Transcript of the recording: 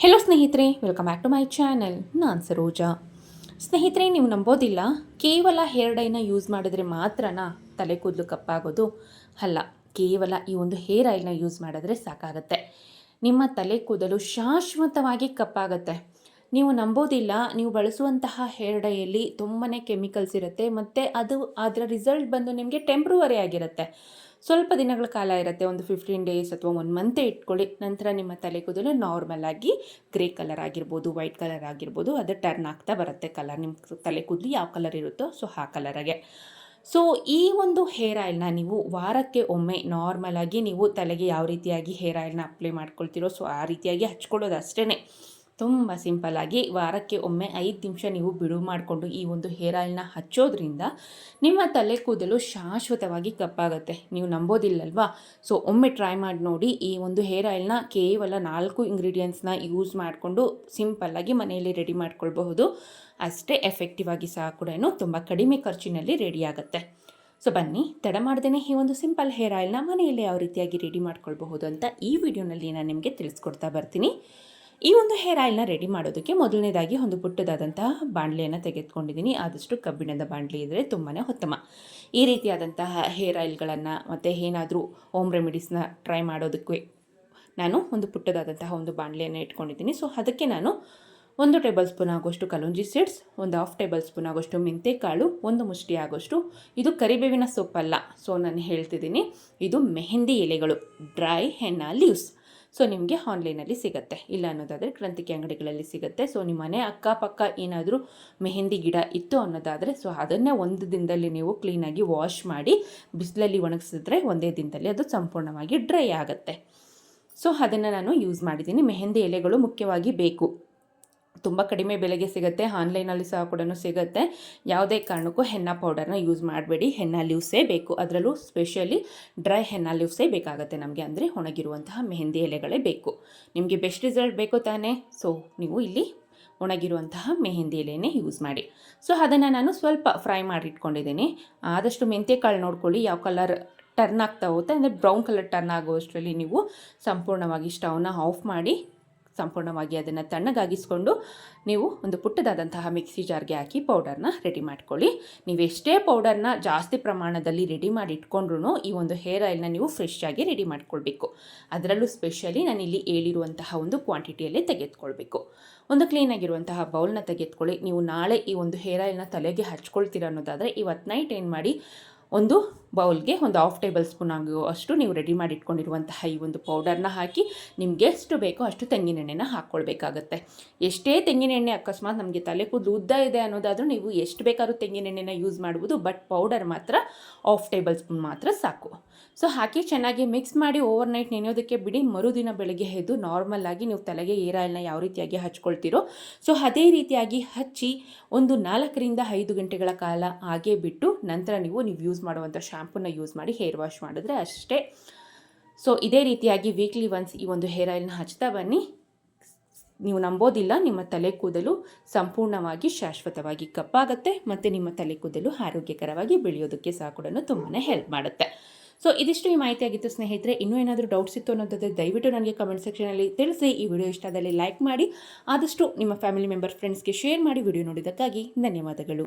Hello ಸ್ನೇಹಿತರೆ, welcome back to my channel. ನಾನು ಸರೋಜಾ. ಸ್ನೇಹಿತರೆ, ನೀವು ನಂಬೋದಿಲ್ಲ, ಕೇವಲ ಹೇರ್ ಡೈನ ಯೂಸ್ ಮಾಡಿದ್ರೆ ಮಾತ್ರನಾ ತಲೆ ಕೂದಲು ಕಪ್ಪಾಗೋದು? ಅಲ್ಲ, ಕೇವಲ ಈ ಒಂದು ಹೇರ್ ಆಯಿಲ್ನ ಯೂಸ್ ಮಾಡಿದ್ರೆ ಸಾಕಾಗತ್ತೆ, ನಿಮ್ಮ ತಲೆ ಕೂದಲು ಶಾಶ್ವತವಾಗಿ ಕಪ್ಪಾಗತ್ತೆ. ನೀವು ನಂಬೋದಿಲ್ಲ, ನೀವು ಬಳಸುವಂತಹ ಹೇರ್ ಡೈಯಲ್ಲಿ ತುಂಬಾ ಕೆಮಿಕಲ್ಸ್ ಇರುತ್ತೆ ಮತ್ತು ಅದರ ರಿಸಲ್ಟ್ ಬಂದು ನಿಮಗೆ ಟೆಂಪ್ರವರಿ ಆಗಿರುತ್ತೆ. ಸ್ವಲ್ಪ ದಿನಗಳ ಕಾಲ ಇರುತ್ತೆ, ಒಂದು 15 ಡೇಸ್ ಅಥವಾ 1 ಮಂತೇ ಇಟ್ಕೊಳ್ಳಿ. ನಂತರ ನಿಮ್ಮ ತಲೆ ಕೂದಲು ನಾರ್ಮಲ್ ಆಗಿ ಗ್ರೇ ಕಲರ್ ಆಗಿರ್ಬೋದು, ವೈಟ್ ಕಲರ್ ಆಗಿರ್ಬೋದು, ಅದು ಟರ್ನ್ ಆಗ್ತಾ ಬರುತ್ತೆ ಕಲರ್. ನಿಮ್ಮ ತಲೆ ಕೂದಲು ಯಾವ ಕಲರ್ ಇರುತ್ತೋ ಆ ಕಲರಾಗೆ. ಸೊ ಈ ಒಂದು ಹೇರ್ ಆಯಿಲ್ನ ನೀವು ವಾರಕ್ಕೆ ಒಮ್ಮೆ ನಾರ್ಮಲ್ ಆಗಿ ನೀವು ತಲೆಗೆ ಯಾವ ರೀತಿಯಾಗಿ ಹೇರ್ ಆಯಿಲ್ನ ಅಪ್ಲೈ ಮಾಡ್ಕೊಳ್ತೀರೋ ಸೊ ಆ ರೀತಿಯಾಗಿ ಹಚ್ಕೊಳ್ಳೋದು ಅಷ್ಟೇ. ತುಂಬ ಸಿಂಪಲ್ಲಾಗಿ ವಾರಕ್ಕೆ ಒಮ್ಮೆ 5 ನಿಮಿಷ ನೀವು ಬಿಡುವು ಮಾಡಿಕೊಂಡು ಈ ಒಂದು ಹೇರ್ ಆಯಿಲ್ನ ಹಚ್ಚೋದ್ರಿಂದ ನಿಮ್ಮ ತಲೆ ಕೂದಲು ಶಾಶ್ವತವಾಗಿ ಕಪ್ಪಾಗುತ್ತೆ. ನೀವು ನಂಬೋದಿಲ್ಲಲ್ವಾ? ಸೊ ಒಮ್ಮೆ ಟ್ರೈ ಮಾಡಿ ನೋಡಿ. ಈ ಒಂದು ಹೇರ್ ಆಯಿಲ್ನ ಕೇವಲ 4 ಇಂಗ್ರೀಡಿಯೆಂಟ್ಸ್ನ ಯೂಸ್ ಮಾಡಿಕೊಂಡು ಸಿಂಪಲ್ಲಾಗಿ ಮನೆಯಲ್ಲಿ ರೆಡಿ ಮಾಡ್ಕೊಳ್ಬಹುದು. ಅಷ್ಟೇ ಎಫೆಕ್ಟಿವ್ ಆಗಿ ಸಹ ಕೂಡ ತುಂಬ ಕಡಿಮೆ ಖರ್ಚಿನಲ್ಲಿ ರೆಡಿ ಆಗುತ್ತೆ. ಸೊ ಬನ್ನಿ, ತಡ ಮಾಡ್ದೇ ಈ ಒಂದು ಸಿಂಪಲ್ ಹೇರ್ ಆಯಿಲ್ನ ಮನೆಯಲ್ಲಿ ಯಾವ ರೀತಿಯಾಗಿ ರೆಡಿ ಮಾಡ್ಕೊಳ್ಬಹುದು ಅಂತ ಈ ವಿಡಿಯೋನಲ್ಲಿ ನಾನು ನಿಮಗೆ ತಿಳಿಸ್ಕೊಡ್ತಾ ಬರ್ತೀನಿ. ಈ ಒಂದು ಹೇರ್ ಆಯಿಲ್ನ ರೆಡಿ ಮಾಡೋದಕ್ಕೆ ಮೊದಲನೇದಾಗಿ ಒಂದು ಪುಟ್ಟದಾದಂತಹ ಬಾಣಲೆಯನ್ನು ತೆಗೆದುಕೊಂಡಿದ್ದೀನಿ. ಆದಷ್ಟು ಕಬ್ಬಿಣದ ಬಾಣಲೆ ಇದ್ದರೆ ತುಂಬಾ ಉತ್ತಮ. ಈ ರೀತಿಯಾದಂತಹ ಹೇರ್ ಆಯಿಲ್ಗಳನ್ನು ಮತ್ತು ಏನಾದರೂ ಹೋಮ್ ರೆಮಿಡೀಸ್ನ ಟ್ರೈ ಮಾಡೋದಕ್ಕೆ ನಾನು ಒಂದು ಪುಟ್ಟದಾದಂತಹ ಒಂದು ಬಾಣಲೆಯನ್ನು ಇಟ್ಕೊಂಡಿದ್ದೀನಿ. ಸೊ ಅದಕ್ಕೆ ನಾನು 1 ಟೇಬಲ್ ಸ್ಪೂನ್ ಆಗೋಷ್ಟು ಕಲೋಂಜಿ ಸೀಡ್ಸ್, 1/2 ಟೇಬಲ್ ಸ್ಪೂನ್ ಆಗೋಷ್ಟು ಮೆಂತೆಕಾಳು, 1 ಮುಷ್ಟಿ ಆಗೋಷ್ಟು, ಇದು ಕರಿಬೇವಿನ ಸೊಪ್ಪಲ್ಲ, ಸೊ ನಾನು ಹೇಳ್ತಿದ್ದೀನಿ, ಇದು ಮೆಹಂದಿ ಎಲೆಗಳು, ಡ್ರೈ ಹೆನ್ನಾ ಲೀವ್ಸ್. ಸೊ ನಿಮಗೆ ಆನ್ಲೈನಲ್ಲಿ ಸಿಗುತ್ತೆ, ಇಲ್ಲ ಅನ್ನೋದಾದರೆ ಕ್ರಾಂತಿಕೆ ಅಂಗಡಿಗಳಲ್ಲಿ ಸಿಗುತ್ತೆ. ಸೊ ನಿಮ್ಮ ಮನೆ ಅಕ್ಕಪಕ್ಕ ಏನಾದರೂ ಮೆಹಂದಿ ಗಿಡ ಇತ್ತು ಅನ್ನೋದಾದರೆ ಸೊ ಅದನ್ನೇ 1 ದಿನದಲ್ಲಿ ನೀವು ಕ್ಲೀನಾಗಿ ವಾಶ್ ಮಾಡಿ ಬಿಸಿಲಲ್ಲಿ ಒಣಗಿಸಿದ್ರೆ 1 ದಿನದಲ್ಲಿ ಅದು ಸಂಪೂರ್ಣವಾಗಿ ಡ್ರೈ ಆಗುತ್ತೆ. ಸೊ ಅದನ್ನು ನಾನು ಯೂಸ್ ಮಾಡಿದ್ದೀನಿ. ಮೆಹಂದಿ ಎಲೆಗಳು ಮುಖ್ಯವಾಗಿ ಬೇಕು. ತುಂಬ ಕಡಿಮೆ ಬೆಲೆಗೆ ಸಿಗುತ್ತೆ, ಆನ್ಲೈನಲ್ಲಿ ಸಹ ಕೂಡ ಸಿಗುತ್ತೆ. ಯಾವುದೇ ಕಾರಣಕ್ಕೂ ಹೆನ್ನಾ ಪೌಡರ್ನ ಯೂಸ್ ಮಾಡಬೇಡಿ, ಹೆನ್ನಾ ಲೀವ್ಸೇ ಬೇಕು. ಅದರಲ್ಲೂ ಸ್ಪೆಷಲಿ ಡ್ರೈ ಹೆನ್ನಾ ಲೀವ್ಸೇ ಬೇಕಾಗುತ್ತೆ ನಮಗೆ, ಅಂದರೆ ಒಣಗಿರುವಂತಹ ಮೆಹಂದಿ ಎಲೆಗಳೇ ಬೇಕು. ನಿಮಗೆ ಬೆಸ್ಟ್ ರಿಸಲ್ಟ್ ಬೇಕು ತಾನೇ? ಸೊ ನೀವು ಇಲ್ಲಿ ಒಣಗಿರುವಂತಹ ಮೆಹಂದಿ ಎಲೆನೇ ಯೂಸ್ ಮಾಡಿ. ಸೊ ಅದನ್ನು ನಾನು ಸ್ವಲ್ಪ ಫ್ರೈ ಮಾಡಿ ಇಟ್ಕೊಂಡಿದ್ದೀನಿ. ಆದಷ್ಟು ಮೆಂತ್ಯಕಾಳು ನೋಡ್ಕೊಳ್ಳಿ ಯಾವ ಕಲರ್ ಟರ್ನ್ ಆಗ್ತಾ ಹೋಗುತ್ತೆ, ಅಂದರೆ ಬ್ರೌನ್ ಕಲರ್ ಟರ್ನ್ ಆಗೋಷ್ಟರಲ್ಲಿ ನೀವು ಸಂಪೂರ್ಣವಾಗಿ ಸ್ಟವ್ನ ಆಫ್ ಮಾಡಿ ಸಂಪೂರ್ಣವಾಗಿ ಅದನ್ನು ತಣ್ಣಗಾಗಿಸ್ಕೊಂಡು ನೀವು ಒಂದು ಪುಟ್ಟದಾದಂತಹ ಮಿಕ್ಸಿ ಜಾರ್ಗೆ ಹಾಕಿ ಪೌಡರ್ನ ರೆಡಿ ಮಾಡ್ಕೊಳ್ಳಿ. ನೀವು ಎಷ್ಟೇ ಪೌಡರ್ನ ಜಾಸ್ತಿ ಪ್ರಮಾಣದಲ್ಲಿ ರೆಡಿ ಮಾಡಿ ಇಟ್ಕೊಂಡ್ರೂ ಈ ಒಂದು ಹೇರ್ ಆಯಿಲ್ನ ನೀವು ಫ್ರೆಶ್ ಆಗಿ ರೆಡಿ ಮಾಡ್ಕೊಳ್ಬೇಕು. ಅದರಲ್ಲೂ ಸ್ಪೆಷಲಿ ನಾನಿಲ್ಲಿ ಹೇಳಿರುವಂತಹ ಒಂದು ಕ್ವಾಂಟಿಟಿಯಲ್ಲಿ ತೆಗೆದುಕೊಳ್ಬೇಕು. ಒಂದು ಕ್ಲೀನಾಗಿರುವಂತಹ ಬೌಲ್ನ ತೆಗೆದುಕೊಳ್ಳಿ. ನೀವು ನಾಳೆ ಈ ಒಂದು ಹೇರ್ ಆಯಿಲ್ನ ತಲೆಗೆ ಹಚ್ಕೊಳ್ತೀರ ಅನ್ನೋದಾದರೆ ಇವತ್ತು ನೈಟ್ ಏನು ಮಾಡಿ, ಒಂದು ಬೌಲ್ಗೆ 1/2 ಟೇಬಲ್ ಸ್ಪೂನ್ ಆಗುವಷ್ಟು ನೀವು ರೆಡಿ ಮಾಡಿ ಇಟ್ಕೊಂಡಿರುವಂತಹ ಈ ಒಂದು ಪೌಡರ್ನ ಹಾಕಿ ನಿಮಗೆ ಎಷ್ಟು ಬೇಕೋ ಅಷ್ಟು ತೆಂಗಿನೆಣ್ಣೆನ ಹಾಕ್ಕೊಳ್ಬೇಕಾಗತ್ತೆ. ಎಷ್ಟೇ ತೆಂಗಿನೆಣ್ಣೆ ಅಕಸ್ಮಾತ್ ನಮಗೆ ತಲೆ ಕೂದಲು ಉದ್ದ ಇದೆ ಅನ್ನೋದಾದರೂ ನೀವು ಎಷ್ಟು ಬೇಕಾದ್ರೂ ತೆಂಗಿನೆಣ್ಣೆನ ಯೂಸ್ ಮಾಡ್ಬೋದು, ಬಟ್ ಪೌಡರ್ ಮಾತ್ರ 1/2 ಟೇಬಲ್ ಸ್ಪೂನ್ ಮಾತ್ರ ಸಾಕು. ಸೊ ಹಾಕಿ ಚೆನ್ನಾಗಿ ಮಿಕ್ಸ್ ಮಾಡಿ ಓವರ್ ನೈಟ್ ನೆನೆಯೋದಕ್ಕೆ ಬಿಡಿ. ಮರುದಿನ ಬೆಳಗ್ಗೆ ಎದ್ದು ನಾರ್ಮಲ್ ಆಗಿ ನೀವು ತಲೆಗೆ ಏರ್ ಆಯಿಲ್ನ ಯಾವ ರೀತಿಯಾಗಿ ಹಚ್ಕೊಳ್ತೀರೋ ಸೊ ಅದೇ ರೀತಿಯಾಗಿ ಹಚ್ಚಿ ಒಂದು 4ರಿಂದ 5 ಗಂಟೆಗಳ ಕಾಲ ಹಾಗೇ ಬಿಟ್ಟು ನಂತರ ನೀವು ಯೂಸ್ ಮಾಡುವಂಥ ಶಾಂಪೂನ ಯೂಸ್ ಮಾಡಿ ಹೇರ್ ವಾಶ್ ಮಾಡಿದ್ರೆ ಅಷ್ಟೇ. ಸೊ ಇದೇ ರೀತಿಯಾಗಿ ವೀಕ್ಲಿ ಒನ್ಸ್ ಈ ಒಂದು ಹೇರ್ ಆಯಿಲ್ನ ಹಚ್ತಾ ಬನ್ನಿ. ನೀವು ನಂಬೋದಿಲ್ಲ, ನಿಮ್ಮ ತಲೆ ಕೂದಲು ಸಂಪೂರ್ಣವಾಗಿ ಶಾಶ್ವತವಾಗಿ ಕಪ್ಪಾಗುತ್ತೆ ಮತ್ತು ನಿಮ್ಮ ತಲೆ ಕೂದಲು ಆರೋಗ್ಯಕರವಾಗಿ ಬೆಳೆಯೋದಕ್ಕೆ ಸಹ ಕೂಡ ತುಂಬಾ ಹೆಲ್ಪ್ ಮಾಡುತ್ತೆ. ಸೊ ಇದಿಷ್ಟು ಈ ಮಾಹಿತಿಯಾಗಿತ್ತು ಸ್ನೇಹಿತರೆ. ಇನ್ನೂ ಏನಾದರೂ ಡೌಟ್ಸ್ ಇತ್ತು ಅನ್ನೋದಾದರೆ ದಯವಿಟ್ಟು ನನಗೆ ಕಮೆಂಟ್ ಸೆಕ್ಷನಲ್ಲಿ ತಿಳಿಸಿ. ಈ ವಿಡಿಯೋ ಇಷ್ಟ ಆದಲ್ಲಿ ಲೈಕ್ ಮಾಡಿ, ಆದಷ್ಟು ನಿಮ್ಮ ಫ್ಯಾಮಿಲಿ ಮೆಂಬರ್ ಫ್ರೆಂಡ್ಸ್ಗೆ ಶೇರ್ ಮಾಡಿ. ವಿಡಿಯೋ ನೋಡಿದ್ದಕ್ಕಾಗಿ ಧನ್ಯವಾದಗಳು.